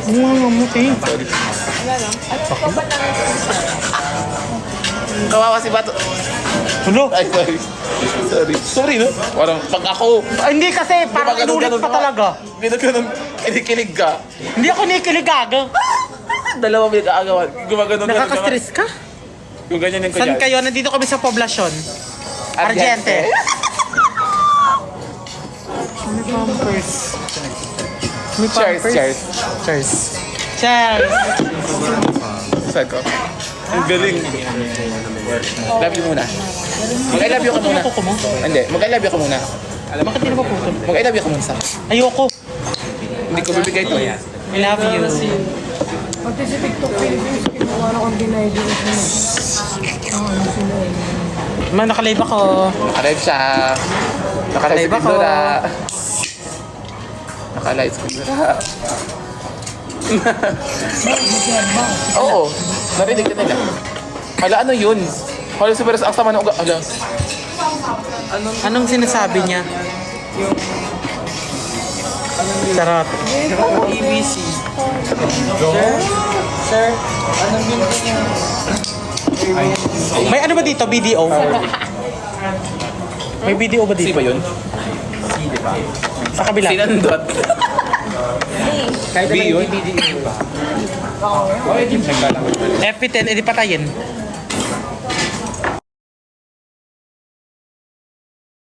Mamuti. Kawawa si Bato. Tulo. Ay, sorry. Sorry, no? Parang pag ako, Hindi kasi, parang inulit pa talaga. ganun, kinikilig ka. Hindi ako nikiligaga. Dalawa may kaagawan. Gumaganon Nakaka-stress ka? Yung ganyan yung Saan kayo? Nandito kami sa poblasyon. Argente. May pampers. May Cheers, pampers. cheers. Cheers. Cheers. Saan ko? Ang galing. Love you muna. Mag-I love you ka muna. Ayoko mo. Hindi, mag-I love you ka muna. Bakit di na maputol? Mag-I love you ka muna sa Ayoko. Hindi ko bibigay ito. I love you. Pati sa TikTok Philippines, kinuha na kong dinay-dinay sila. Sila Ma, nakalive ako. Nakalive siya. Nakalive si Live ako. Pindora. Nakalive si Pindora. Oo, narinig ka nila. Hala, ano yun? Hala, super ang sama ng uga. Hala. Anong sinasabi niya? Charot. EBC. Sir, anong ginto niya? May ano ba dito? BDO? May BDO ba Si dito? ba yun? Sa kabila. Sinandot. Kahit B yun? BDO. FP10, edi patayin.